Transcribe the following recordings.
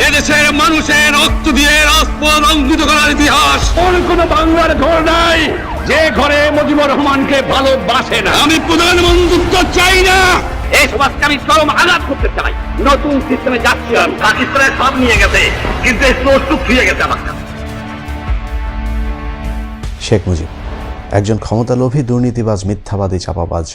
এদেশের মানুষের রক্ত দিয়ে রাজপথ অঙ্কিত করার ইতিহাস কোন বাংলার ঘর নাই যে ঘরে মুজিবুর রহমানকে ভালোবাসে না। আমি প্রধানমন্ত্রিত্ব চাই না, এই সমাজকে আমি চরম আঘাত করতে চাই। নতুন সিস্টেমে যাচ্ছি আমি। পাকিস্তানের সব নিয়ে গেছে, কিন্তু এই চোরটুক ফিরে গেছে আমার কাছে। শেখ মুজিব একজন ক্ষমতালোভী, দুর্নীতিবাজ, মিথ্যাবাদী, চাপাবাজ,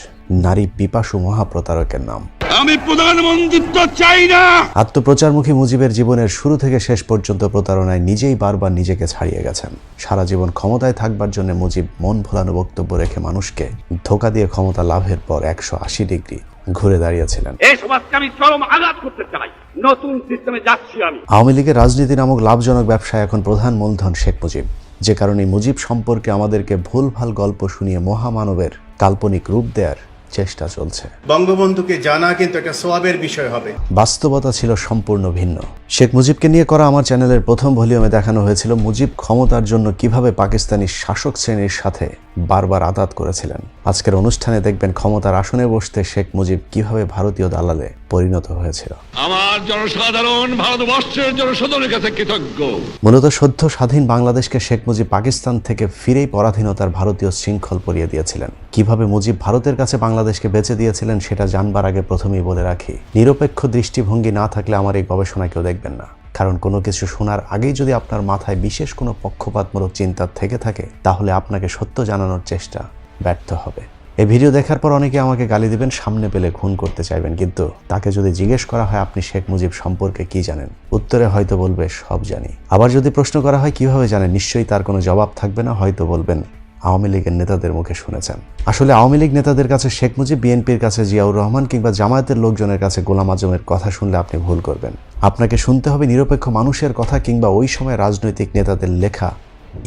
নারী পিপাসু মহাপ্রতারকের নাম। আমি প্রধানমন্ত্রিত্ব চাই না। আত্মপ্রচারমুখী মুজিবের জীবনের শুরু থেকে শেষ পর্যন্ত প্রতারণায় নিজেই বারবার নিজেকে ছাড়িয়ে গেছেন। সারা জীবন ক্ষমতায় থাকবার জন্য মুজিব মন ভোলানো বক্তব্য রেখে মানুষকে ধোঁকা দিয়ে ক্ষমতা লাভের পর 180 ডিগ্রি ঘুরে দাঁড়িয়েছিলেন। এই সমাজকে আমি চরম আঘাত করতে চাই। নতুন সিস্টেমে যাচ্ছি আমি। আওয়ামী লীগের রাজনীতি নামক লাভজনক ব্যবসায় এখন প্রধান মূলধন শেখ মুজিব, যে কারণে মুজিব সম্পর্কে আমাদেরকে ভুলভাল গল্প শুনিয়ে মহামানবের কাল্পনিক রূপ দেওয়ার চেষ্টা চলছে। বঙ্গবন্ধুকে জানা কিন্তু একটা সওয়াবের বিষয় হবে। বাস্তবতা ছিল সম্পূর্ণ ভিন্ন। শেখ মুজিবকে নিয়ে করা আমার চ্যানেলের প্রথম ভলিউমে দেখানো হয়েছিল মুজিব ক্ষমতার জন্য কিভাবে পাকিস্তানি শাসক শ্রেণীর সাথে বারবার আঘাত করেছিলেন। আজকের অনুষ্ঠানে দেখবেন ক্ষমতার আসনে বসতে শেখ মুজিব কিভাবে ভারতীয় দালালে পরিণত হয়েছিল। আমার জনসাধারণ ভারতবর্ষের জনসাধারণের কাছে কৃতজ্ঞ। মূলত সদ্য স্বাধীন বাংলাদেশকে শেখ মুজিব পাকিস্তান থেকে ফিরেই পরাধীনতার ভারতীয় শৃঙ্খল পরিয়ে দিয়েছিলেন। কিভাবে মুজিব ভারতের কাছে বাংলাদেশকে বেচে দিয়েছিলেন সেটা জানবার আগে প্রথমেই বলে রাখি, নিরপেক্ষ দৃষ্টিভঙ্গি না থাকলে আমার এই গবেষণা কেউ দেখবেন না। কারণ কোনো কিছু শোনার আগেই যদি আপনার মাথায় বিশেষ কোনো পক্ষপাতমূলক চিন্তা থেকে থাকে, তাহলে আপনাকে সত্য জানানোর চেষ্টা ব্যর্থ হবে। এই ভিডিও দেখার পর অনেকে আমাকে গালি দিবেন, সামনে পেলে খুন করতে চাইবেন, কিন্তু তাকে যদি জিজ্ঞেস করা হয় আপনি শেখ মুজিব সম্পর্কে কি জানেন, উত্তরে হয়তো বলবে সব জানি। আবার যদি প্রশ্ন করা হয় কিভাবে জানেন, নিশ্চয়ই তার কোনো জবাব থাকবে না, হয়তো বলবেন আওয়ামী লীগের নেতাদের মুখে শুনেছেন। আসলে আওয়ামী লীগ নেতাদের কাছে শেখ মুজিব, বিএনপির কাছে জিয়াউর রহমান কিংবা জামায়াতের লোকজনের কাছে গোলাম আজমের কথা শুনলে আপনি ভুল করবেন। আপনাকে শুনতে হবে নিরপেক্ষ মানুষের কথা কিংবা ওই সময় রাজনৈতিক নেতাদের লেখা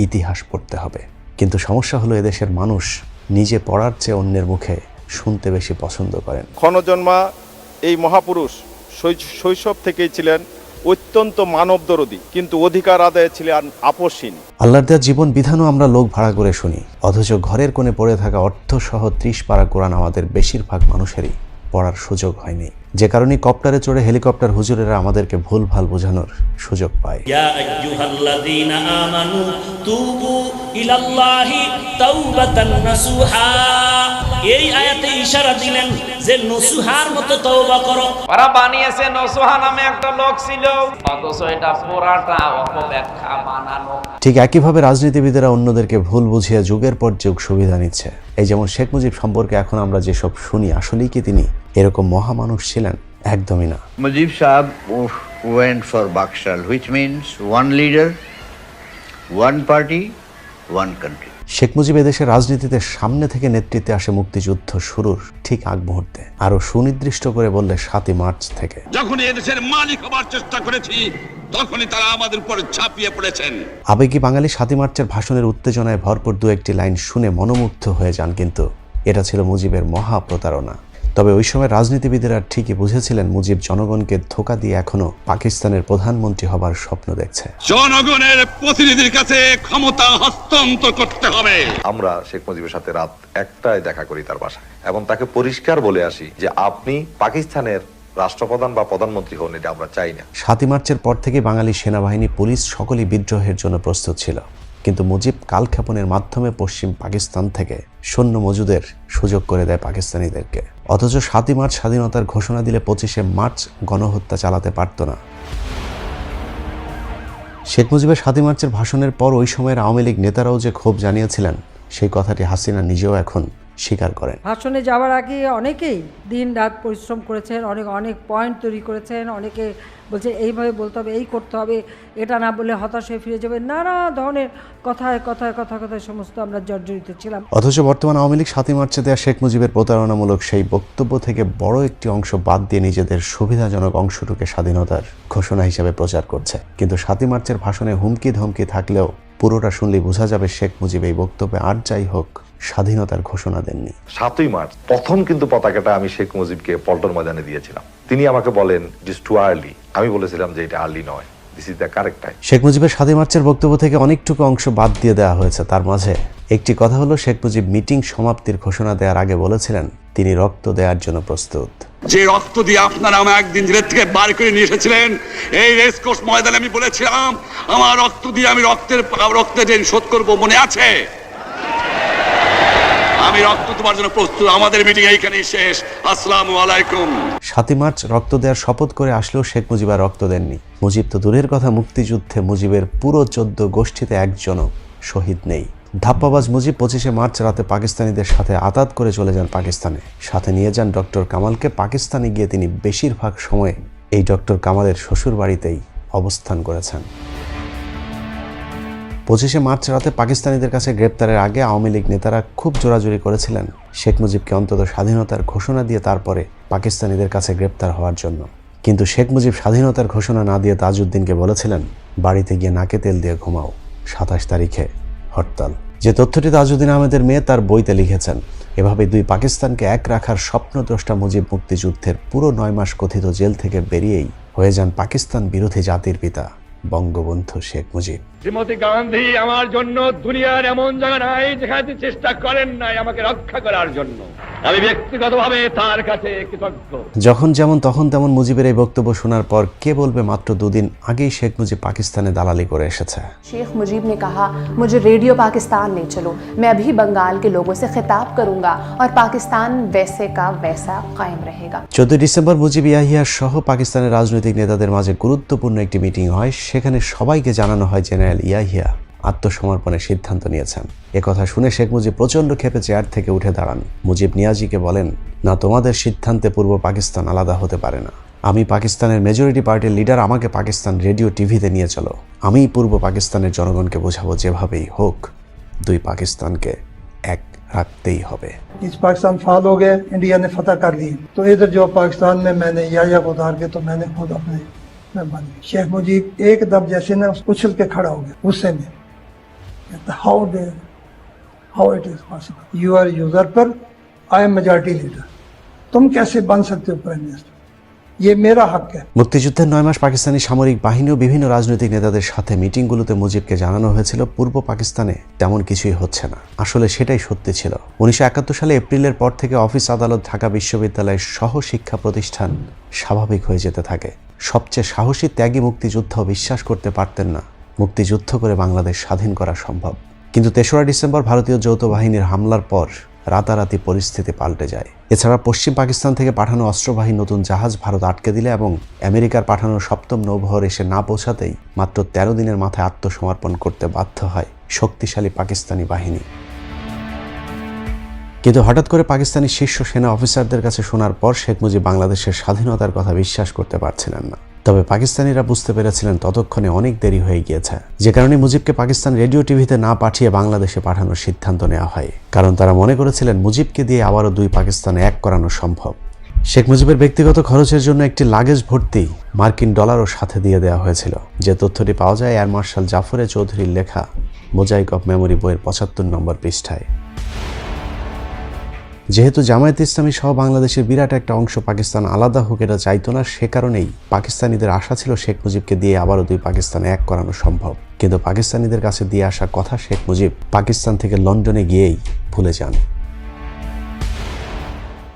ইতিহাস পড়তে হবে। কিন্তু সমস্যা হলো এদেশের মানুষ নিজে পড়ার চেয়ে অন্যের মুখে শুনতে বেশি পছন্দ করেন। ক্ষণজন্মা এই মহাপুরুষ শৈশব থেকেই ছিলেন অত্যন্ত মানবদরদী, কিন্তু অধিকার আদায়ে ছিলেন আপোষহীন। আল্লাহর দেওয়া জীবন বিধানও আমরা লোক ভাড়া করে শুনি, অথচ ঘরের কোণে পড়ে থাকা অর্থসহ 30 পারা কোরআন আমাদের বেশিরভাগ মানুষেরই পড়ার সুযোগ হয়নি, যে কারণে কপ্টারে চড়ে হেলিকপ্টার হুজুরেরা আমাদেরকে ভুলভাল বোঝানোর সুযোগ পায়। ইয়া আইয়ুহাল্লাযীনা আমানু তুবু ইলাল্লাহি তাওবাতান নাসুহা। এই আয়াতে ইশারা দিলেন যে নসুহার মতো তওবা করো। ওরা বানিয়েছে নসুহা নামে একটা লোক ছিল, অথচ এটা পুরাটা অপব্যাখ্যা বানানো। ঠিক একইভাবে রাজনীতিবিদেরা অন্যদেরকে ভুল বুঝিয়ে যুগের পর যুগ সুবিধা নিচ্ছে। এই যেমন শেখ মুজিব সম্পর্কে এখন আমরা যেসব শুনি, আসলেই কি তিনি এরকম মহামানুষ ছিলেন? একদমই না। Mujib Saab went for Bakshal, which means one leader, one party, one country. Sheikh Mujib এদেশের রাজনীতিতে সামনে থেকে নেতৃত্বে আসে মুক্তিযুদ্ধ শুরুর ঠিক আগ মুহূর্তে, আরো সুনির্দিষ্ট করে বললে 7ই মার্চ থেকে। যখন এদেশের মালিক হবার চেষ্টা করেছি, তখনই তারা আমাদের উপর ঝাঁপিয়ে পড়েছেন। আবেগী বাঙালি 7ই মার্চের ভাষণের উত্তেজনায় ভরপুর দু একটি লাইন শুনে মনোমুগ্ধ হয়ে যান, কিন্তু এটা ছিল মুজিবের মহা প্রতারণা। তবে ওই সময় রাজনীতিবিদেরা ঠিকই বুঝেছিলেন মুজিব জনগণকে ধোঁকা দিয়ে এখনো পাকিস্তানের প্রধানমন্ত্রী হবার স্বপ্ন দেখছে। জনগণের প্রতিনিধির কাছে ক্ষমতা হস্তান্তর করতে হবে। আমরা শেখ মুজিবের সাথে রাত 1টায় দেখা করি তার বাসায়, এবং তাকে পরিষ্কার বলে আসি যে আপনি পাকিস্তানের রাষ্ট্রপ্রধান বা প্রধানমন্ত্রী হন, এটা আমরা চাই না। 7ই মার্চের পর থেকে বাঙালি সেনাবাহিনী, পুলিশ সকলেই বিদ্রোহের জন্য প্রস্তুত ছিল, কিন্তু মুজিব কালক্ষেপণের মাধ্যমে পশ্চিম পাকিস্তান থেকে সৈন্য মজুদের সুযোগ করে দেয় পাকিস্তানিদেরকে। অথচ 7ই মার্চ স্বাধীনতার ঘোষণা দিলে 25শে মার্চ গণহত্যা চালাতে পারত না। শেখ মুজিবের 7ই মার্চের ভাষণের পর ওই সময়ের আওয়ামী লীগ নেতারাও যে ক্ষোভ জানিয়েছিলেন, সেই কথাটি হাসিনা নিজেও এখন স্বীকার করেন। ভাষণে যাওয়ার আগে অনেকেই দিন রাত পরিশ্রম করেছেন, অনেক পয়েন্ট তৈরি করেছেন। অনেকে বলছে এইভাবে বলতে হবে, এই করতে হবে, এটা না বলে হতাশ হয়ে ফিরে যাবে, নানা ধরনের কথায় সমস্ত আমরা জর্জরিত ছিলাম। অথচ বর্তমান আওয়ামী লীগ 7ই মার্চে দেয়া শেখ মুজিবের প্রতারণামূলক সেই বক্তব্য থেকে বড় একটি অংশ বাদ দিয়ে নিজেদের সুবিধাজনক অংশটুকে স্বাধীনতার ঘোষণা হিসেবে প্রচার করছে। কিন্তু 7ই মার্চের ভাষণে হুমকি ধমকি থাকলেও পুরোটা শুনলেই বোঝা যাবে শেখ মুজিব এই বক্তব্যে আর যাই হোক স্বাধীনতার ঘোষণা দেননি। 7ই মার্চ প্রথম কিন্তু পতাকাটা আমি শেখ মুজিবকে পল্টন ময়দানে দিয়েছিলাম। তিনি আমাকে বলেন ইটস টু আর্লি। আমি বলেছিলাম যে এটা আর্লি নয়, this is the correct time. Sheikh মুজিবের 7ই মার্চের বক্তব্য থেকে অনেকটুকু অংশ বাদ দিয়ে দেওয়া হয়েছে। তার মাঝে একটি কথা হলো, শেখ মুজিব মিটিং সমাপ্তির ঘোষণা দেওয়ার আগে বলেছিলেন তিনি রক্ত দেওয়ার জন্য প্রস্তুত। যে রক্ত দিয়ে আপনারা আমাকে একদিন জেলের থেকে বার করে নিয়ে এসেছিলেন, এই রেসকোর্স ময়দানে আমি বলেছিলাম আমার রক্ত দিয়ে আমি রক্তের ঋণ শোধ করবো, মনে আছে? আমি রক্ত তোমার জন্য প্রস্তুত। আমাদের মিটিং এইখানেই শেষ। আসসালামু আলাইকুম। 7 মার্চ রক্ত দেওয়ার শপথ করে আসলেও শেখ মুজিব আর রক্ত দেননি। মুজিব তো দূরের কথা, মুক্তিযুদ্ধে মুজিবের পুরো 14 গোষ্ঠীতে একজনও শহীদ নেই। ধাপ্পাবাজ মুজিব 25শে মার্চ রাতে পাকিস্তানিদের সাথে আতাত করে চলে যান পাকিস্তানে। সাথে নিয়ে যান ডক্টর কামালকে। পাকিস্তানে গিয়ে তিনি বেশিরভাগ সময় এই ডক্টর কামালের শ্বশুর বাড়িতেই অবস্থান করেছেন। 25শে মার্চ রাতে পাকিস্তানিদের কাছে গ্রেপ্তারের আগে আওয়ামী লীগ নেতারা খুব জোরাজুরি করেছিলেন শেখ মুজিবকে অন্তত স্বাধীনতার ঘোষণা দিয়ে তারপরে পাকিস্তানিদের কাছে গ্রেপ্তার হওয়ার জন্য। কিন্তু শেখ মুজিব স্বাধীনতার ঘোষণা না দিয়ে তাজউদ্দিনকে বলেছিলেন, বাড়িতে গিয়ে নাকে তেল দিয়ে ঘুমাও, 27 তারিখে হরতাল। যে তথ্যটি তাজউদ্দিন আহমেদের মেয়ে তার বইতে লিখেছেন। এভাবে দুই পাকিস্তানকে এক রাখার স্বপ্নদ্রষ্টা মুজিব মুক্তিযুদ্ধের পুরো 9 মাস কথিত জেল থেকে বেরিয়েই হয়ে যান পাকিস্তান বিরোধী জাতির পিতা বঙ্গবন্ধু শেখ মুজিব। শ্রীমতী গান্ধী আমার জন্য দুনিয়ার এমন জায়গা নাই যেখানে চেষ্টা করেন নাই আমাকে রক্ষা করার জন্য। আমি ব্যক্তিগতভাবে তার কাছে কৃতজ্ঞ। যখন যেমন তখন তেমন মুজিবের এই বক্তব্য শোনার পর কে বলবে মাত্র 2 দিন আগেই শেখ মুজিব পাকিস্তানে দালালি করে এসেছে। शेख मुजीब ने कहा, मुझे रेडियो पाकिस्तान ले चलो, मैं अभी बंगाल के लोगों से खिताब करूंगा और पाकिस्तान वैसे का वैसा कायम रहेगा। 14 ডিসেম্বর মুজিব ইয়াহিয়া সহ পাকিস্তানের রাজনৈতিক নেতাদের মাঝে গুরুত্বপূর্ণ একটি মিটিং হয়। সেখানে সবাইকে জানানো হয় জেনারেল ইয়াহিয়া আত্মসমর্পণের সিদ্ধান্ত নিয়েছেন। একথা শুনে শেখ মুজিব প্রচন্ড ক্ষেপে চেয়ার থেকে উঠে দাঁড়ান। মুজিব নিয়াজিকে বলেন, না, তোমাদের সিদ্ধান্তে পূর্ব পাকিস্তান আলাদা হতে পারে না। আমি পাকিস্তানের মেজরিটি পার্টির লিডার, আমাকে পাকিস্তান রেডিও টিভিতে নিয়ে চলো। আমি পূর্ব পাকিস্তানের জনগণকে বোঝাবো যেভাবেই হোক 2 পাকিস্তানকে এক रखते ही হবে। इस पाकिस्तान फाल हो गए, इंडिया ने फतह कर ली, तो इधर जो पाकिस्तान में मैंने या को उतार के तो मैंने खुद अपने में बन गई। शेख मुजीब एकदम जैसे ना उछल के खड़ा हो गया गुस्से में, how it is possible, you are usurper, I am majority leader, तुम कैसे बन सकते हो प्राइम मिनिस्टर, ये मेरा हक है। মুক্তিযুদ্ধের 9 মাস পাকিস্তানি সামরিক বাহিনী ও বিভিন্ন রাজনৈতিক নেতাদের সাথে মিটিংগুলোতে মুজিবকে জানানো হয়েছিল পূর্ব পাকিস্তানে তেমন কিছুই হচ্ছে না। আসলে সেটাই সত্যি ছিল। 1971 সালে এপ্রিলের পর থেকে অফিস আদালত, ঢাকা বিশ্ববিদ্যালয়ের সহ শিক্ষা প্রতিষ্ঠান স্বাভাবিক হয়ে যেতে থাকে। সবচেয়ে সাহসী ত্যাগী মুক্তিযোদ্ধাও বিশ্বাস করতে পারতেন না মুক্তিযুদ্ধ করে বাংলাদেশ স্বাধীন করা সম্ভব। কিন্তু 3রা ডিসেম্বর ভারতীয় যৌথ বাহিনীর হামলার পর রাতারাতি পরিস্থিতি পাল্টে যায়। এছাড়া পশ্চিম পাকিস্তান থেকে পাঠানো অস্ত্রবাহী নতুন জাহাজ ভারত আটকে দিলে এবং আমেরিকার পাঠানো 7ম নৌবহর এসে না পৌঁছাতেই মাত্র 13 দিনের মাথায় আত্মসমর্পণ করতে বাধ্য হয় শক্তিশালী পাকিস্তানি বাহিনী। কিন্তু হঠাৎ করে পাকিস্তানি শীর্ষ সেনা অফিসারদের কাছে শোনার পর শেখ মুজিব বাংলাদেশের স্বাধীনতার কথা বিশ্বাস করতে পারছিলেন না। তবে পাকিস্তানিরা বুঝতে পেরেছিলেন ততক্ষণে অনেক দেরি হয়ে গিয়েছে, যে কারণে মুজিবকে পাকিস্তান রেডিও টিভিতে না পাঠিয়ে বাংলাদেশে পাঠানোর সিদ্ধান্ত নেওয়া হয়। কারণ তারা মনে করেছিলেন মুজিবকে দিয়ে আবারও 2 পাকিস্তানে এক করানো সম্ভব। শেখ মুজিবের ব্যক্তিগত খরচের জন্য একটি লাগেজ ভর্তি মার্কিন ডলারও সাথে দিয়ে দেওয়া হয়েছিল। যে তথ্যটি পাওয়া যায় এয়ার মার্শাল জাফরে চৌধুরীর লেখা মোজাইক অফ মেমোরি বইয়ের 75 নম্বর পৃষ্ঠায়। যেহেতু জামায়াত ইসলামী সহ বাংলাদেশের বিরাট একটা অংশ পাকিস্তান আলাদা হোক এটা চাইতো না, সে কারণেই পাকিস্তানিদের আশা ছিল শেখ মুজিবকে দিয়ে আবারও 2 পাকিস্তানে এক করানো সম্ভব। কিন্তু পাকিস্তানিদের কাছে দিয়ে আসা কথা শেখ মুজিব পাকিস্তান থেকে লন্ডনে গিয়েই ভুলে যান।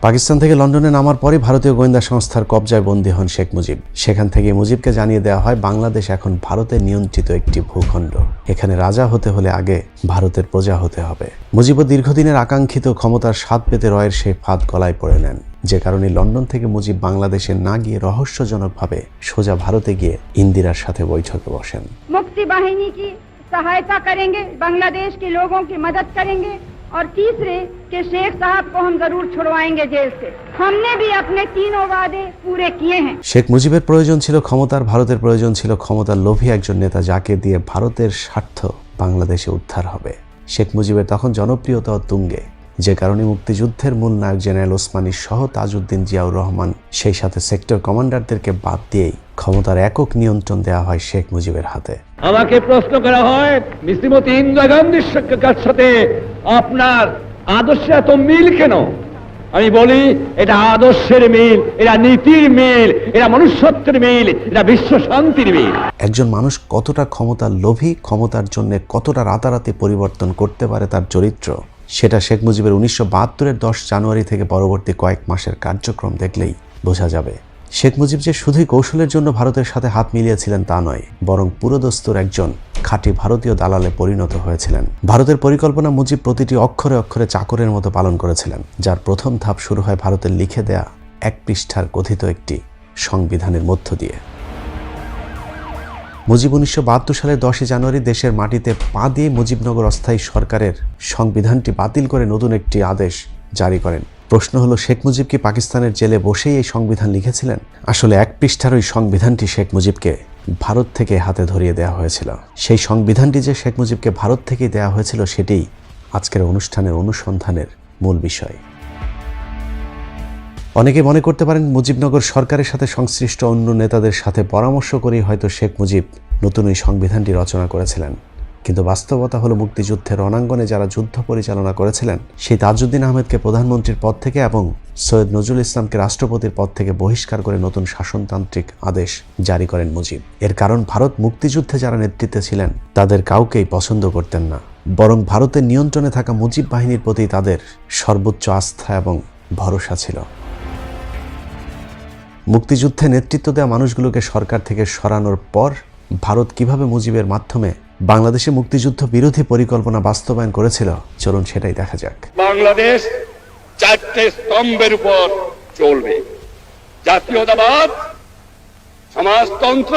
পাকিস্তান থেকে লন্ডনে নামার পরে ভারতীয় গোয়েন্দা সংস্থার কবজায় বন্দী হন শেখ মুজিব। সেখান থেকে মুজিবকে জানিয়ে দেওয়া হয় বাংলাদেশ এখন ভারতের নিয়ন্ত্রিত একটি ভূখণ্ড, এখানে রাজা হতে হলে আগে ভারতের প্রজা হতে হবে। মুজিবও দীর্ঘদিনের আকাঙ্ক্ষিত ক্ষমতার স্বাদ পেতে রয়ের সেই ফাঁদ গলায় পড়ে নেন, যে কারণে লন্ডন থেকে মুজিব বাংলাদেশে না গিয়ে রহস্যজনকভাবে সোজা ভারতে গিয়ে ইন্দিরার সাথে বৈঠকে বসেন। मुक्ति वाहिनी की सहायता करेंगे, बांग्लादेश के लोगों की मदद करेंगे और तीसरे कि शेख साहब को हम जरूर छुड़वाएंगे जेल से। हमने भी अपने 3 वादे पूरे किए हैं। শেখ মুজিবের প্রয়োজন ছিল ক্ষমতার, ভারতের প্রয়োজন ছিল ক্ষমতার লোভী একজন নেতা যাকে দিয়ে ভারতের স্বার্থ বাংলাদেশে উদ্ধার হবে। শেখ মুজিবের তখন জনপ্রিয়তা তুঙ্গে, যে কারণে মুক্তিযুদ্ধের মূল নায়ক জেনারেল ওসমানী সহ তাজউদ্দিন জিয়াউর রহমান সেই সাথে সেক্টর কমান্ডারদেরকে বাদ দিয়েই ক্ষমতার একক নিয়ন্ত্রণ দেওয়া হয় শেখ মুজিবের হাতে। আমাকে প্রশ্ন করা হয় শ্রীমতী ইন্দিরা গান্ধীর সাথে আপনার আদর্শে এত মিল কেন? আমি বলি এটা আদর্শের মিল, এটা নীতির মিল, এটা মনুষ্যত্বের মিল, এটা বিশ্ব শান্তির মিল। একজন মানুষ কতটা ক্ষমতার লোভী, ক্ষমতার জন্য কতটা রাতারাতি পরিবর্তন করতে পারে তার চরিত্র, সেটা শেখ মুজিবের 1972-এর 10 জানুয়ারি থেকে পরবর্তী কয়েক মাসের কার্যক্রম দেখলেই বোঝা যাবে। শেখ মুজিব যে শুধুই কৌশলের জন্য ভারতের সাথে হাত মিলিয়েছিলেন তা নয়, বরং পুরোদস্তুর একজন খাঁটি ভারতীয় দালালে পরিণত হয়েছিলেন। ভারতের পরিকল্পনা মুজিব প্রতিটি অক্ষরে অক্ষরে চাকরের মতো পালন করেছিলেন, যার প্রথম ধাপ শুরু হয় ভারতের লিখে দেয়া 1 পৃষ্ঠার কথিত একটি সংবিধানের মধ্য দিয়ে। মুজিব 1972 সালের 10 জানুয়ারি দেশের মাটিতে পা দিয়ে মুজিবনগর অস্থায়ী সরকারের সংবিধানটি বাতিল করে নতুন একটি আদেশ জারি করেন। প্রশ্ন হলো, শেখ মুজিব কি পাকিস্তানের জেলে বসেই এই সংবিধান লিখেছিলেন? আসলে 1 পৃষ্ঠার ওই সংবিধানটি শেখ মুজিবকে ভারত থেকে হাতে ধরিয়ে দেওয়া হয়েছিল। সেই সংবিধানটি যে শেখ মুজিবকে ভারত থেকেই দেওয়া হয়েছিল সেটিই আজকের অনুষ্ঠানের অনুসন্ধানের মূল বিষয়। অনেকে মনে করতে পারেন মুজিবনগর সরকারের সাথে সংশ্লিষ্ট অন্য নেতাদের সাথে পরামর্শ করেই হয়তো শেখ মুজিব নতুন এই সংবিধানটি রচনা করেছিলেন। কিন্তু বাস্তবতা হলো, মুক্তিযুদ্ধের রণাঙ্গনে যারা যুদ্ধ পরিচালনা করেছিলেন সেই তাজউদ্দিন আহমেদকে প্রধানমন্ত্রীর পদ থেকে এবং সৈয়দ নজরুল ইসলামকে রাষ্ট্রপতির পদ থেকে বহিষ্কার করে নতুন শাসনতান্ত্রিক আদেশ জারি করেন মুজিব। এর কারণ, ভারত মুক্তিযুদ্ধে যারা নেতৃত্বে ছিলেন তাদের কাউকেই পছন্দ করতেন না, বরং ভারতের নিয়ন্ত্রণে থাকা মুজিব বাহিনীর প্রতি তাদের সর্বোচ্চ আস্থা এবং ভরসা ছিল। মুক্তিযুদ্ধে নেতৃত্ব দেওয়া মানুষগুলোকে সরকার থেকে সরানোর পর ভারত কিভাবে মুজিবের মাধ্যমে বাংলাদেশে মুক্তিযুদ্ধ বিরোধী পরিকল্পনা বাস্তবায়ন করেছিল, চলুন সেটাই দেখা যাক। বাংলাদেশ 4টে স্তম্ভের উপর চলবে: জাতীয়তাবাদ, সমাজতন্ত্র,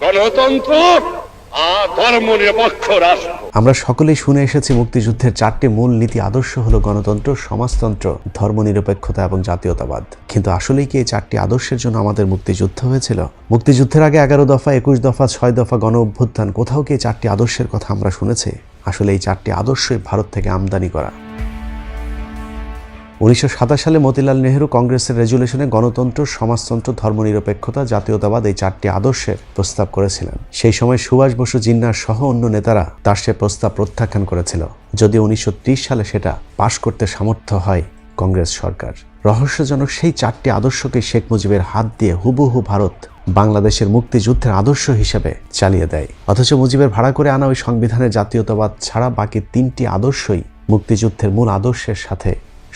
গণতন্ত্র আর ধর্মনিরপেক্ষ রাষ্ট্র। আমরা সকলেই শুনে এসেছি মুক্তিযুদ্ধের 4টি মূল নীতি আদর্শ হলো গণতন্ত্র, সমাজতন্ত্র, ধর্মনিরপেক্ষতা এবং জাতীয়তাবাদ। কিন্তু আসলেই কি এই 4টি আদর্শের জন্য আমাদের মুক্তিযুদ্ধ হয়েছিল? মুক্তিযুদ্ধের আগে 11 দফা, 21 দফা, 6 দফা গণ অভ্যুত্থান, কোথাও কি এই 4টি আদর্শের কথা আমরা শুনেছি? আসলে এই 4টি আদর্শই ভারত থেকে আমদানি করা। 1927 সালে মতিলাল নেহেরু কংগ্রেসের রেজুলেশনে গণতন্ত্র, সমাজতন্ত্র, ধর্মনিরপেক্ষতা, জাতীয়তাবাদ এই 4টি আদর্শের প্রস্তাব করেছিলেন। সেই সময় সুভাষ বসু, জিন্নাহ সহ অন্য নেতারা তার সে প্রস্তাব প্রত্যাখ্যান করেছিল, যদিও 1930 সালে সেটা পাশ করতে সামর্থ্য হয় কংগ্রেস সরকার। রহস্যজনক, সেই 4টি আদর্শকে শেখ মুজিবের হাত দিয়ে হুবহু ভারত বাংলাদেশের মুক্তিযুদ্ধের আদর্শ হিসেবে চালিয়ে দেয়। অথচ মুজিবের ভাড়া করে আনা ওই সংবিধানের জাতীয়তাবাদ ছাড়া বাকি 3টি আদর্শই মুক্তিযুদ্ধের মূল আদর্শের সাথে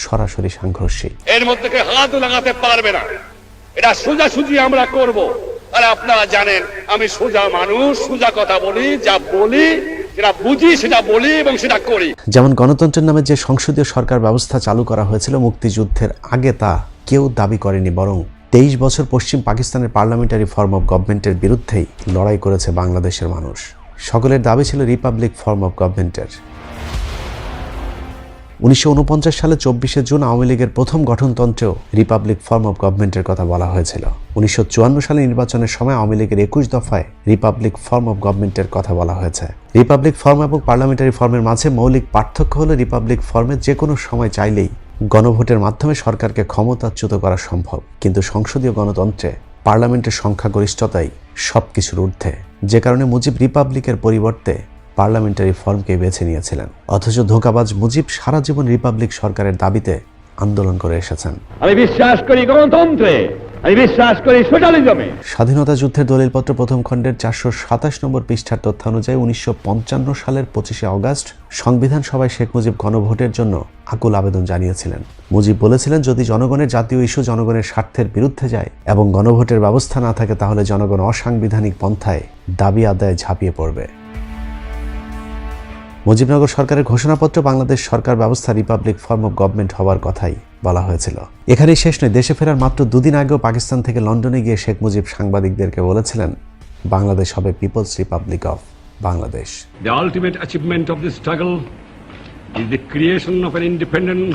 সরাসরি সাংঘর্ষিক। এর মধ্যে হাত লাগাতে পারবে না, এটা সোজাসুজি আমরা করব। আর আপনারা জানেন আমি সোজা মানুষ, সোজা কথা বলি, যা বলি যেটা বুঝি সেটা বলি এবং সেটা করি। যেমন গণতন্ত্রের নামে যে সংসদীয় সরকার ব্যবস্থা চালু করা হয়েছিল মুক্তিযুদ্ধের আগে, তা কেউ দাবি করেনি, বরং 23 বছর পশ্চিম পাকিস্তানের পার্লামেন্টারি ফর্ম অফ গভর্নমেন্টের বিরুদ্ধেই লড়াই করেছে বাংলাদেশের মানুষ। সকলের দাবি ছিল রিপাবলিক ফর্ম অফ গভর্নমেন্টের। 1949 সালে 24শে জুন আওয়ামী লীগের প্রথম গঠনতন্ত্রেও রিপাবলিক ফর্ম অফ গভর্নমেন্টের কথা বলা হয়েছিল। 1954 সালে নির্বাচনের সময় আওয়ামী লীগের 21 দফায় রিপাবলিক ফর্ম অফ গভর্নমেন্টের কথা বলা হয়েছে। রিপাবলিক ফর্ম এবং পার্লামেন্টারি ফর্মের মাঝে মৌলিক পার্থক্য হলো, রিপাবলিক ফর্মে যে কোনো সময় চাইলেই গণভোটের মাধ্যমে সরকারকে ক্ষমতাচ্যুত করা সম্ভব, কিন্তু সংসদীয় গণতন্ত্রে পার্লামেন্টের সংখ্যাগরিষ্ঠতাই সবকিছুর ঊর্ধ্বে, যে কারণে মুজিব রিপাবলিকের পরিবর্তে পার্লামেন্টারি ফর্মকে বেছে নিয়েছিলেন। অথচ ধোঁকাবাজ মুজিব সারা জীবন রিপাবলিক সরকারের দাবিতে আন্দোলন করে এসেছেন। আমি বিশ্বাস করি গণতন্ত্রে, আমি বিশ্বাস করি সোশ্যালিজমে। স্বাধীনতা যুদ্ধের দলিলপত্র প্রথম খণ্ডের 427 নম্বর পৃষ্ঠার তথ্য অনুযায়ী 1955 সালের 25শে অগাস্ট সংবিধান সভায় শেখ মুজিব গণভোটের জন্য আকুল আবেদন জানিয়েছিলেন। মুজিব বলেছিলেন, যদি জনগণের জাতীয় ইস্যু জনগণের স্বার্থের বিরুদ্ধে যায় এবং গণভোটের ব্যবস্থা না থাকে, তাহলে জনগণ অসাংবিধানিক পন্থায় দাবি আদায়ে ঝাঁপিয়ে পড়বে। মুজিবনগর সরকারের ঘোষণাপত্র বাংলাদেশ সরকার ব্যবস্থা রিপাবলিক ফর্ম অফ গভর্নমেন্ট হওয়ার কথাই বলা হয়েছিল। এখানেই শেষ নয়, দেশে ফেরার মাত্র 2 দিন আগেও পাকিস্তান থেকে লন্ডনে গিয়ে শেখ মুজিব সাংবাদিকদেরকে বলেছিলেন, বাংলাদেশ হবে people's republic of Bangladesh. The ultimate achievement of this struggle is the creation of an independent,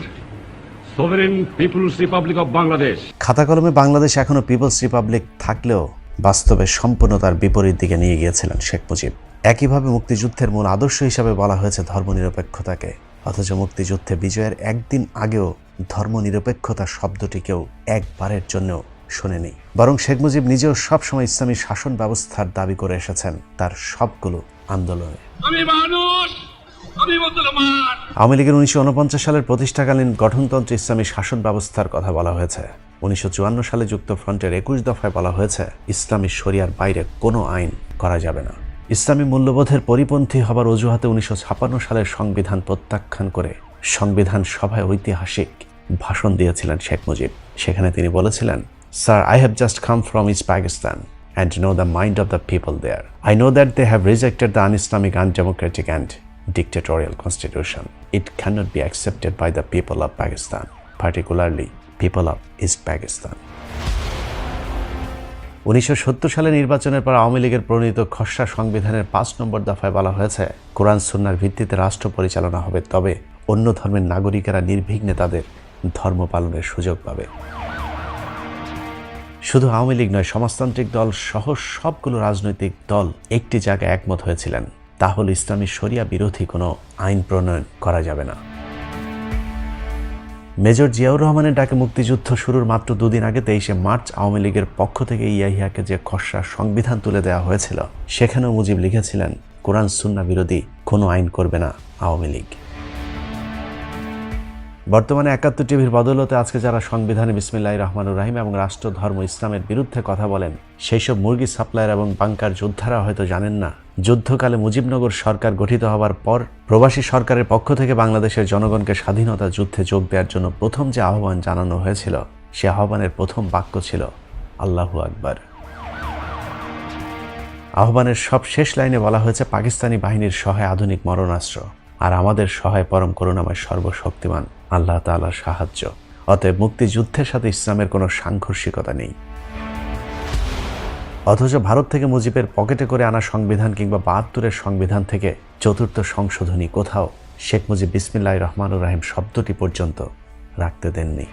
sovereign People's Republic of Bangladesh. খাতা কলমে বাংলাদেশ এখনো পিপলস রিপাবলিক থাকলেও বাস্তবে সম্পূর্ণ তার বিপরীত দিকে নিয়ে গিয়েছিলেন শেখ মুজিব। একইভাবে মুক্তিযুদ্ধের মূল আদর্শ হিসাবে বলা হয়েছে ধর্মনিরপেক্ষতাকে, অথচ মুক্তিযুদ্ধে বিজয়ের একদিন আগেও ধর্মনিরপেক্ষতা শব্দটি কেউ একবারের জন্য শোনেনি, বরং শেখ মুজিব নিজেও সবসময় ইসলামী শাসন ব্যবস্থার দাবি করে এসেছেন তার সবগুলো আন্দোলনে। আওয়ামী লীগের 1949 সালের প্রতিষ্ঠাকালীন গঠনতন্ত্র ইসলামী শাসন ব্যবস্থার কথা বলা হয়েছে। 1954 সালে যুক্ত ফ্রন্টের 21 দফায় বলা হয়েছে, ইসলামী শরিয়ার বাইরে কোনো আইন করা যাবে না। ইসলামী মূল্যবোধের পরিপন্থী হবার অজুহাতে 1956 সালের সংবিধান প্রত্যাখ্যান করে সংবিধান সভায় ঐতিহাসিক ভাষণ দিয়েছিলেন শেখ মুজিব। সেখানে তিনি বলেছিলেন, sir, I have just come from east Pakistan and know the mind of the people there. I know that they have rejected the un-Islamic, undemocratic and dictatorial constitution. It cannot be accepted by the people of Pakistan, particularly people of East Pakistan. 1970 সালে নির্বাচনের পর আওয়ামী লীগের প্রণীত খসড়া সংবিধানের 5 নম্বর দফায় বলা হয়েছে, কোরআন সুন্নাহর ভিত্তিতে রাষ্ট্র পরিচালনা হবে, তবে অন্য ধর্মের নাগরিকেরা নির্বিঘ্নে তাদের ধর্ম পালনের সুযোগ পাবে। শুধু আওয়ামী লীগ নয়, সমাজতান্ত্রিক দল সহ সবগুলো রাজনৈতিক দল একটি জায়গায় একমত হয়েছিলেন, তা হল ইসলামী শরিয়া বিরোধী কোনো আইন প্রণয়ন করা যাবে না। মেজর জিয়াউর রহমানের ডাকে মুক্তিযুদ্ধ শুরুর মাত্র 2 দিন আগে 23শে মার্চ আওয়ামী লীগের পক্ষ থেকে ইয়াহিয়াকে যে খসড়া সংবিধান তুলে দেওয়া হয়েছিল, সেখানেও মুজিব লিখেছিলেন, কোরআন সুন্নাহ বিরোধী কোনো আইন করবে না আওয়ামী লীগ। বর্তমানে 71 টিভির বদৌলতে আজকে যারা সংবিধানে বিসমিল্লাহির রহমানির রহিম এবং রাষ্ট্র ধর্ম ইসলামের বিরুদ্ধে কথা বলেন, সেই সব মুরগি সাপ্লায়ার এবং বাংকার যোদ্ধারা হয়তো জানেন না, যুদ্ধকালে মুজিবনগর সরকার গঠিত হওয়ার পর প্রবাসী সরকারের পক্ষ থেকে বাংলাদেশের জনগণকে স্বাধীনতা যুদ্ধে যোগ দেওয়ার জন্য প্রথম যে আহ্বান জানানো হয়েছিল, সে আহ্বানের প্রথম বাক্য ছিল আল্লাহু আকবার। আহ্বানের সব শেষ লাইনে বলা হয়েছে, পাকিস্তানি বাহিনীর সহায় আধুনিক মরণাস্ত্র আর আমাদের সহায় পরম করুণাময় সর্বশক্তিমান আল্লাহ তাআলার সাহায্য। অতএব মুক্তিযুদ্ধের সাথে ইসলামের কোনো সাংঘর্ষিকতা নেই। অথচ ভারত থেকে মুজিবের পকেটে করে আনা সংবিধান কিংবা 72-এর সংবিধান থেকে 4র্থ সংশোধনী কোথাও শেখ মুজিব বিসমিল্লাহির রহমানির রহিম শব্দটি পর্যন্ত রাখতে দেননি।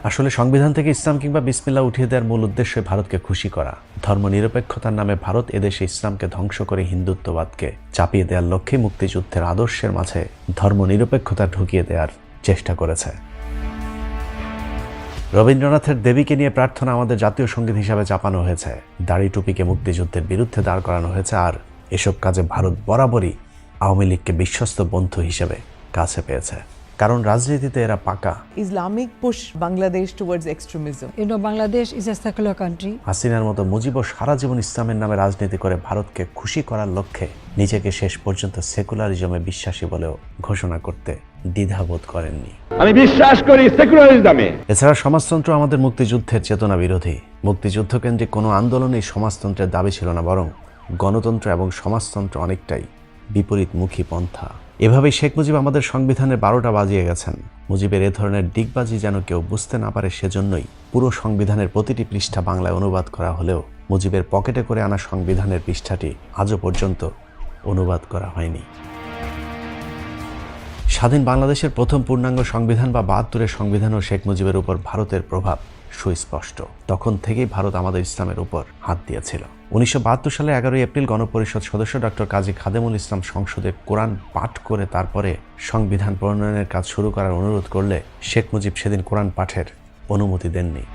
আসলে সংবিধান থেকে ইসলাম কিংবা বিসমিল্লাহ উঠিয়ে দেওয়ার মূল উদ্দেশ্য ভারতকে খুশি করা। ধর্মনিরপেক্ষতার নামে ভারত এদেশে ইসলামকে ধ্বংস করে হিন্দুত্ববাদকে চাপিয়ে দেওয়ার লক্ষ্যে মুক্তিযুদ্ধের আদর্শের মাঝে ধর্মনিরপেক্ষতা ঢুকিয়ে দেওয়ার চেষ্টা করেছে। রবীন্দ্রনাথের দেবীকে নিয়ে প্রার্থনা আমাদের জাতীয় সঙ্গীত হিসাবে চাপানো হয়েছে, দাড়ি টুপিকে মুক্তিযুদ্ধের বিরুদ্ধে দাঁড় করানো হয়েছে, আর এসব কাজে ভারত বরাবরই আওয়ামী লীগকে বিশ্বস্ত বন্ধু হিসেবে কাছে পেয়েছে, কারণ রাজনীতিতে এরা পাকা। Islamic push Bangladesh towards extremism. You know, Bangladesh is a secular country. হাসিনার মতো মুজিবও সারা জীবন ইসলামের নামে রাজনীতি করে ভারতকে খুশি করার লক্ষ্যে নিজেকে শেষ পর্যন্ত সেকুলারিজমে বিশ্বাসী বলেও ঘোষণা করতে দ্বিধাবোধ করেননি। আমি বিশ্বাস করি সেকুলারিজমে। এছাড়া সমাজতন্ত্র আমাদের মুক্তিযুদ্ধের চেতনা বিরোধী। মুক্তিযুদ্ধ কেন্দ্রিক কোনো আন্দোলনেই সমাজতন্ত্রের দাবি ছিল না, বরং গণতন্ত্র এবং সমাজতন্ত্র অনেকটাই বিপরীতমুখী পন্থা। এভাবেই শেখ মুজিব আমাদের সংবিধানের 12টা বাজিয়ে গেছেন। মুজিবের এ ধরনের ডিগবাজি যেন কেউ বুঝতে না পারে, সেজন্যই পুরো সংবিধানের প্রতিটি পৃষ্ঠা বাংলায় অনুবাদ করা হলেও মুজিবের পকেটে করে আনা সংবিধানের পৃষ্ঠাটি আজও পর্যন্ত অনুবাদ করা হয়নি। স্বাধীন বাংলাদেশের প্রথম পূর্ণাঙ্গ সংবিধান বা 72-এর সংবিধানও শেখ মুজিবের উপর ভারতের প্রভাব সুস্পষ্ট। তখন থেকেই ভারত আমাদের ইসলামের উপর হাত দিয়েছিল। 1972 সালে 11 এপ্রিল গণপরিষদ সদস্য ডক্টর কাজী খাদেমুল ইসলাম সংসদে কোরআন পাঠ করে তারপরে সংবিধান প্রণয়নের কাজ শুরু করার অনুরোধ করলে শেখ মুজিব সেদিন কোরআন পাঠের অনুমতি দেননি।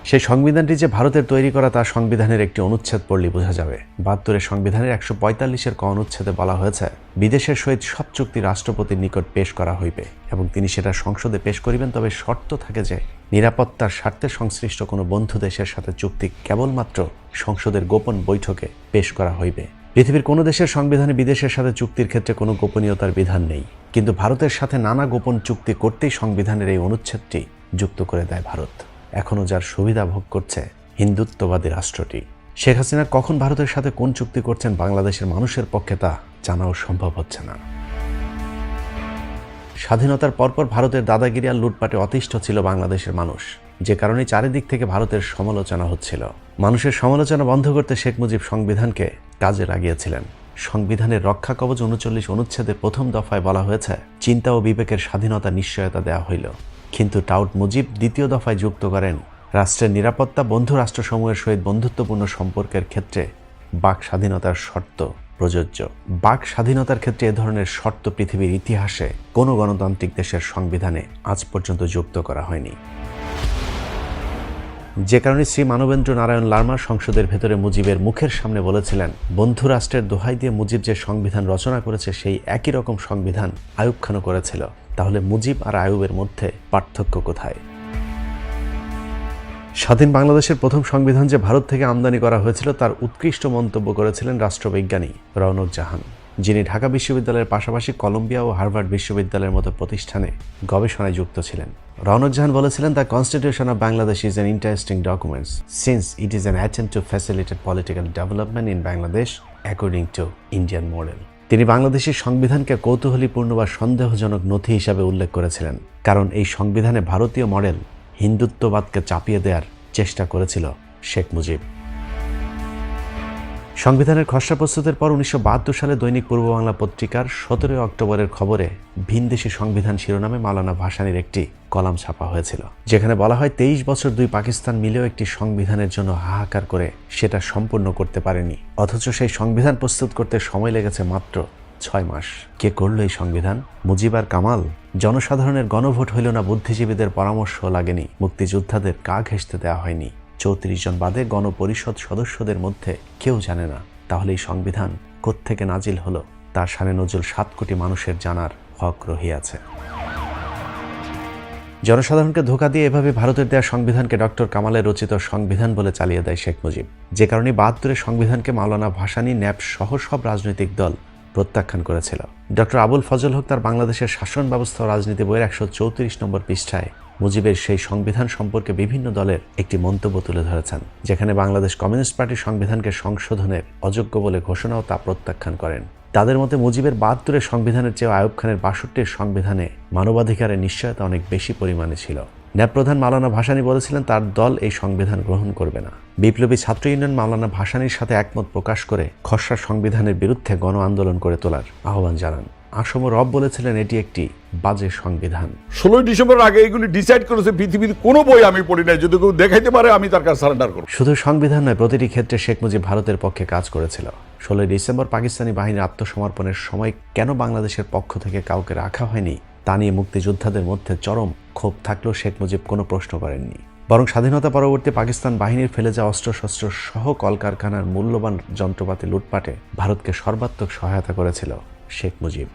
সেই সংবিধানটি যে ভারতের তৈরি করা তা সংবিধানের একটি অনুচ্ছেদ পড়লেই বোঝা যাবে। 72-এর সংবিধানের 145-এর ক অনুচ্ছেদে বলা হয়েছে, বিদেশের সহিত সব চুক্তি রাষ্ট্রপতির নিকট পেশ করা হইবে এবং তিনি সেটা সংসদে পেশ করিবেন, তবে শর্ত থাকে যে নিরাপত্তার স্বার্থে সংশ্লিষ্ট কোনো বন্ধু দেশের সাথে চুক্তি কেবলমাত্র সংসদের গোপন বৈঠকে পেশ করা হইবে। পৃথিবীর কোনো দেশের সংবিধানে বিদেশের সাথে চুক্তির ক্ষেত্রে কোনো গোপনীয়তার বিধান নেই, কিন্তু ভারতের সাথে নানা গোপন চুক্তি করতেই সংবিধানের এই অনুচ্ছেদটি যুক্ত করে দেয় ভারত। এখনও যার সুবিধা ভোগ করছে হিন্দুত্ববাদী রাষ্ট্রটি। শেখ হাসিনা কখন ভারতের সাথে কোন চুক্তি করছেন বাংলাদেশের মানুষের পক্ষে তা জানাও সম্ভব হচ্ছে না। স্বাধীনতার পরপর ভারতের দাদাগিরি আর লুটপাটে অতিষ্ঠ ছিল বাংলাদেশের মানুষ, যে কারণে চারিদিক থেকে ভারতের সমালোচনা হচ্ছিল। মানুষের সমালোচনা বন্ধ করতে শেখ মুজিব সংবিধানকে কাজে লাগিয়েছিলেন। সংবিধানের রক্ষা কবচ 39 অনুচ্ছেদের প্রথম দফায় বলা হয়েছে, চিন্তা ও বিবেকের স্বাধীনতা নিশ্চয়তা দেওয়া হইল। কিন্তু টাউট মুজিব দ্বিতীয় দফায় যুক্ত করেন, রাষ্ট্রের নিরাপত্তা বন্ধু রাষ্ট্রসমূহের সহিত বন্ধুত্বপূর্ণ সম্পর্কের ক্ষেত্রে বাক স্বাধীনতার শর্ত প্রযোজ্য। বাক স্বাধীনতার ক্ষেত্রে এ ধরনের শর্ত পৃথিবীর ইতিহাসে কোনো গণতান্ত্রিক দেশের সংবিধানে আজ পর্যন্ত যুক্ত করা হয়নি। যে কারণে শ্রী মানবেন্দ্র নারায়ণ লারমা সংসদের ভেতরে মুজিবের মুখের সামনে বলেছিলেন, বন্ধু রাষ্ট্রের দোহাই দিয়ে মুজিব যে সংবিধান রচনা করেছে সেই একই রকম সংবিধান আইয়ুব খানও করেছিল, তাহলে মুজিব আর আইয়ুবের মধ্যে পার্থক্য কোথায়? স্বাধীন বাংলাদেশের প্রথম সংবিধান যে ভারত থেকে আমদানি করা হয়েছিল তার উৎকৃষ্ট মন্তব্য করেছিলেন রাষ্ট্রবিজ্ঞানী রওনক জাহান। যিনি ঢাকা বিশ্ববিদ্যালয়ের পাশাপাশি কলম্বিয়া ও হার্ভার্ড বিশ্ববিদ্যালয়ের মতো প্রতিষ্ঠানে গবেষণায় যুক্ত ছিলেন। রওনক জাহান বলেছিলেন, the constitution of Bangladesh is an interesting documents since it is an attempt two facilitate political development in Bangladesh according to Indian model. তিনি বাংলাদেশের সংবিধানকে কৌতূহলীপূর্ণ বা সন্দেহজনক নথি হিসাবে উল্লেখ করেছিলেন, কারণ এই সংবিধানে ভারতীয় মডেল হিন্দুত্ববাদকে চাপিয়ে দেওয়ার চেষ্টা করেছিল শেখ মুজিব। সংবিধানের খসড়া প্রস্তুতের পর 1972 সালে দৈনিক পূর্ব বাংলা পত্রিকার 17 অক্টোবরের খবরে ভিনদেশী সংবিধান শিরোনামে মাওলানা ভাসানীর একটি কলাম ছাপা হয়েছিল, যেখানে বলা হয় 23 বছর দুই পাকিস্তান মিলেও একটি সংবিধানের জন্য হাহাকার করে সেটা সম্পূর্ণ করতে পারেনি, অথচ সেই সংবিধান প্রস্তুত করতে সময় লেগেছে মাত্র 6 মাস। কে করল এই সংবিধান? মুজিব আর কামাল? জনসাধারণের গণভোট হইল না, বুদ্ধিজীবীদের পরামর্শ লাগেনি, মুক্তিযোদ্ধাদের গা ঘেঁষতে দেওয়া হয়নি, 34 জন বাদে গণপরিষদ সদস্যদের মধ্যে কেউ জানে না, তাহলে এই সংবিধান কোত্থেকে নাজিল হলো তার শানে নজরুল 7 কোটি মানুষের জানার হক রহিয়াছে। জনসাধারণকে ধোঁকা দিয়ে এভাবে ভারতের দেয়া সংবিধানকে ডক্টর কামালের রচিত সংবিধান বলে চালিয়ে দেয় শেখ মুজিব, যে কারণে 72-এর সংবিধানকে মাওলানা ভাসানী, ন্যাপ সহ সব রাজনৈতিক দল প্রত্যাখ্যান করেছিল। ডক্টর আবুল ফজল হক তার বাংলাদেশের শাসন ব্যবস্থা ও রাজনীতি বইয়ের 134 নম্বর পৃষ্ঠায় মুজিবের সেই সংবিধান সম্পর্কে বিভিন্ন দলের একটি মন্তব্য তুলে ধরেছেন, যেখানে বাংলাদেশ কমিউনিস্ট পার্টির সংবিধানকে সংশোধনের অযোগ্য বলে ঘোষণাও তা প্রত্যাখ্যান করেন। তাদের মতে মুজিবের 72-এর সংবিধানের চেয়ে আইয়ুব খানের 62-এর সংবিধানে মানবাধিকারের নিশ্চয়তা অনেক বেশি পরিমাণে ছিল। ন্যাপ প্রধান মাওলানা ভাসানী বলেছিলেন তার দল এই সংবিধান গ্রহণ করবে না। বিপ্লবী ছাত্র ইউনিয়ন মাওলানা ভাসানীর সাথে একমত প্রকাশ করে খসড়া সংবিধানের বিরুদ্ধে গণ আন্দোলন করে তোলার আহ্বান জানান। আসম রব বলেছিলেন এটি একটি বাজে সংবিধান। 16 ডিসেম্বর আগে এগুলি ডিসাইড করেছে পৃথিবীর কোনো বই আমি পড়ি নাই, যদি কেউ দেখাইতে পারে আমি তার কাছে সারেন্ডার করব। শুধু সংবিধান নয়, প্রতিটি ক্ষেত্রে শেখ মুজিব ভারতের পক্ষে কাজ করেছিল। 16 ডিসেম্বর পাকিস্তানি বাহিনীর আত্মসমর্পণের সময় কেন বাংলাদেশের পক্ষ থেকে কাউকে রাখা হয়নি তা নিয়ে মুক্তিযোদ্ধাদের মধ্যে চরম ক্ষোভ থাকলেও শেখ মুজিব কোনো প্রশ্ন করেননি, বরং স্বাধীনতা পরবর্তী পাকিস্তান বাহিনীর ফেলে যাওয়া অস্ত্রশস্ত্র সহ কলকারখানার মূল্যবান যন্ত্রপাতি লুটপাটে ভারতকে সর্বাত্মক সহায়তা করেছিল শেখ মুজিব।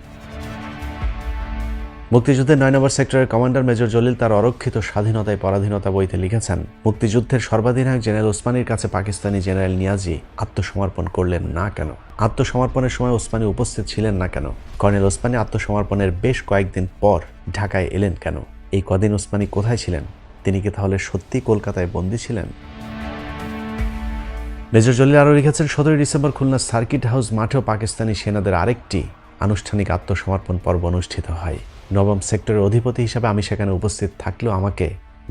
মুক্তিযুদ্ধের 9 নম্বর সেক্টরের কমান্ডার মেজর জলিল তার অরক্ষিত স্বাধীনতায় পরাধীনতা বইতে লিখেছেন, মুক্তিযুদ্ধের সর্বাধিনায়ক জেনারেল ওসমানীর কাছে পাকিস্তানি জেনারেল নিয়াজি আত্মসমর্পণ করলেন না কেন? আত্মসমর্পণের সময় ওসমানী উপস্থিত ছিলেন না কেন? কর্নেল ওসমানী আত্মসমর্পণের বেশ কয়েকদিন পর ঢাকায় এলেন কেন? এই কদিন ওসমানী কোথায় ছিলেন? তিনি কি তাহলে সত্যি কলকাতায় বন্দী ছিলেন? মেজর জলিল আরও লিখেছেন, 17 ডিসেম্বর খুলনা সার্কিট হাউস মাঠেও পাকিস্তানি সেনাদের আরেকটি আনুষ্ঠানিক আত্মসমর্পণ পর্ব অনুষ্ঠিত হয়। 9 সেক্টরের অধিপতি হিসাবে আমি সেখানে উপস্থিত থাকলেও আমাকে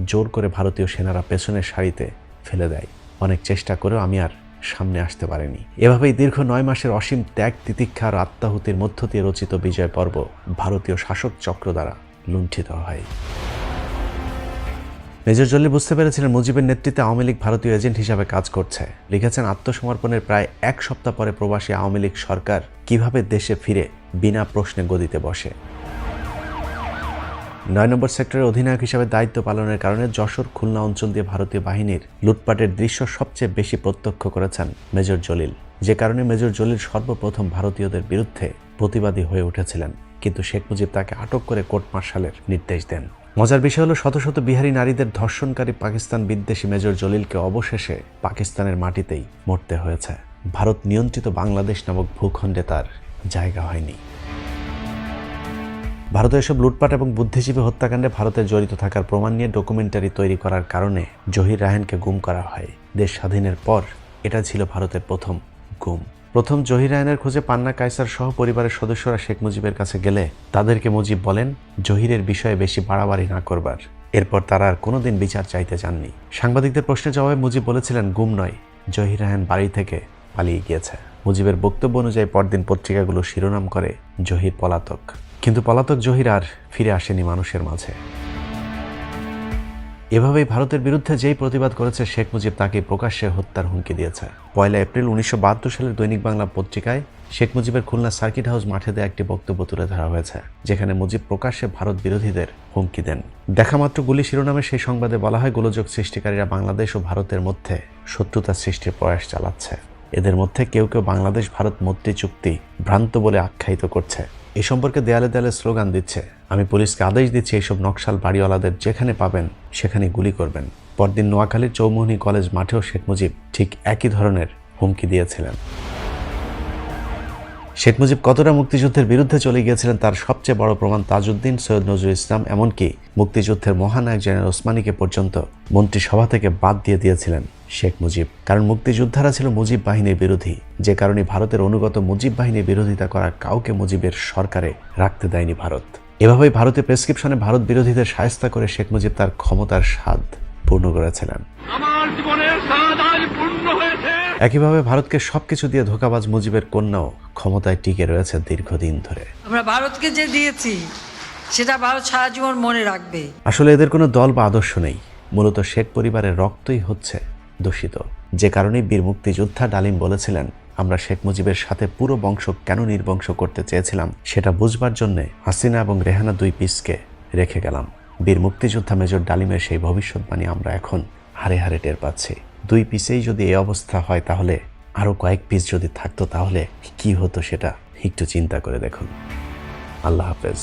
জোর করে ভারতীয় সেনারা পেছনের সারিতে ফেলে দেয়। অনেক চেষ্টা করেও আমি আর সামনে আসতে পারিনি। এভাবেই দীর্ঘ 9 মাসের অসীম ত্যাগ, তিতিক্ষা আর আত্মাহুতির মধ্য দিয়ে রচিত বিজয় পর্ব ভারতীয় শাসক চক্র দ্বারা লুণ্ঠিত হয়। মেজর জলিল বুঝতে পেরেছিলেন মুজিবের নেতৃত্বে আওয়ামী লীগ ভারতীয় এজেন্ট হিসাবে কাজ করছে। লিখেছেন, আত্মসমর্পণের প্রায় 1 সপ্তাহ পরে প্রবাসী আওয়ামী লীগ সরকার কিভাবে দেশে ফিরে বিনা প্রশ্নে গদিতে বসে। 9 নম্বর সেক্টরের অধিনায়ক হিসাবে দায়িত্ব পালনের কারণে যশোর, খুলনা অঞ্চল দিয়ে ভারতীয় বাহিনীর লুটপাটের দৃশ্য সবচেয়ে বেশি প্রত্যক্ষ করেছেন মেজর জলিল, যে কারণে মেজর জলিল সর্বপ্রথম ভারতীয়দের বিরুদ্ধে প্রতিবাদী হয়ে উঠেছিলেন, কিন্তু শেখ মুজিব তাকে আটক করে কোর্ট মার্শালের নির্দেশ দেন। মজার বিষয় হলো শত শত বিহারি নারীদের ধর্ষণকারী পাকিস্তান বিদ্বেষী মেজর জলিলকে অবশেষে পাকিস্তানের মাটিতেই মরতে হয়েছে। ভারত নিয়ন্ত্রিত বাংলাদেশ নামক ভূখণ্ডে তার জায়গা হয়নি। ভারতে এসব লুটপাট এবং বুদ্ধিজীবী হত্যাকাণ্ডে ভারতের জড়িত থাকার প্রমাণ নিয়ে ডকুমেন্টারি তৈরি করার কারণে জহির রায়হানকে গুম করা হয়। দেশ স্বাধীনের পর এটা ছিল ভারতের প্রথম গুম। প্রথম জহির রায়হানের খোঁজে পান্না কায়সার সহ পরিবারের সদস্যরা শেখ মুজিবের কাছে গেলে তাদেরকে মুজিব বলেন জহিরের বিষয়ে বেশি বাড়াবাড়ি না করবার। এরপর তারা আর কোনোদিন বিচার চাইতে যাননি। সাংবাদিকদের প্রশ্নের জবাবে মুজিব বলেছিলেন, গুম নয়, জহির রায়হান বাড়ি থেকে পালিয়ে গিয়েছে। মুজিবের বক্তব্য অনুযায়ী পরদিন পত্রিকাগুলো শিরোনাম করে জহির পলাতক, কিন্তু পলাতক জহির আর ফিরে আসেনি মানুষের মাঝে। এভাবেই ভারতের বিরুদ্ধে যেই প্রতিবাদ করেছে শেখ মুজিব তাকে প্রকাশ্যে হত্যার হুমকি দিয়েছে। 1 এপ্রিল 1972 সালের দৈনিক বাংলা পত্রিকায় শেখ মুজিবের খুলনা সার্কিট হাউস মাঠে দেয়া একটি বক্তব্য তুলে ধরা হয়েছে, যেখানে মুজিব প্রকাশ্যে ভারত বিরোধীদের হুমকি দেন। দেখামাত্র গুলি শিরোনামে সেই সংবাদে বলা হয়, গোলযোগ সৃষ্টিকারীরা বাংলাদেশ ও ভারতের মধ্যে শত্রুতা সৃষ্টির প্রয়াস চালাচ্ছে। এদের মধ্যে কেউ কেউ বাংলাদেশ ভারত মৈত্রী চুক্তি ভ্রান্ত বলে আখ্যায়িত করছে। এ সম্পর্কে দেয়ালে দেয়ালে স্লোগান দিচ্ছে। আমি পুলিশকে আদেশ দিচ্ছি এইসব নকশাল বাড়িওয়ালাদের যেখানে পাবেন সেখানে গুলি করবেন। পরদিন নোয়াখালীর চৌমুহনী কলেজ মাঠেও শেখ মুজিব ঠিক একই ধরনের হুমকি দিয়েছিলেন। শেখ মুজিব কতটা মুক্তিযুদ্ধের বিরুদ্ধে চলে গিয়েছিলেন তার সবচেয়ে বড় প্রমাণ তাজউদ্দিন, সৈয়দ নজরুল ইসলাম, এমনকি মুক্তিযুদ্ধের মহানায়ক জেনারেল ওসমানীকে পর্যন্ত মন্ত্রিসভা থেকে বাদ দিয়ে দিয়েছিলেন শেখ মুজিব। কারণ মুক্তিযোদ্ধারা ছিল মুজিব বাহিনীর বিরোধী, যে কারণে ভারতের অনুগত মুজিব বাহিনীর বিরোধিতা করা কাউকে মুজিবের সরকারে রাখতে দেয়নি ভারত। এভাবেই ভারতের প্রেসক্রিপশনে ভারত বিরোধীদের শায়েস্তা করে শেখ মুজিব তার ক্ষমতার স্বাদ পূর্ণ করেছিলেন। আমার জীবনের স্বাদ আজ পূর্ণ হয়েছে। একইভাবে ভারতকে সবকিছু দিয়ে ধোঁকাবাজ মুজিবের কন্যাও ক্ষমতায় টিকে রয়েছে দীর্ঘদিন ধরে। আমরা ভারতকে যে দিয়েছি সেটা ভারত সারা জীবন মনে রাখবে। আসলে এদের কোনো দল বা আদর্শ নেই, মূলত শেখ পরিবারের রক্তই হচ্ছে দূষিত। যে কারণে বীর মুক্তিযোদ্ধা ডালিম বলেছিলেন, আমরা শেখ মুজিবের সাথে পুরো বংশ কেন নির্বংশ করতে চেয়েছিলাম সেটা বুঝবার জন্য হাসিনা এবং রেহানা 2 পিসকে রেখে গেলাম। বীর মুক্তিযোদ্ধা মেজর ডালিমের সেই ভবিষ্যৎবাণী আমরা এখন হারে হারে টের পাচ্ছি। 2 পিসেই যদি এই অবস্থা হয়, তাহলে আরো কয়েক পিস যদি থাকতো তাহলে কি হতো সেটা একটু চিন্তা করে দেখুন। আল্লাহ হাফেজ।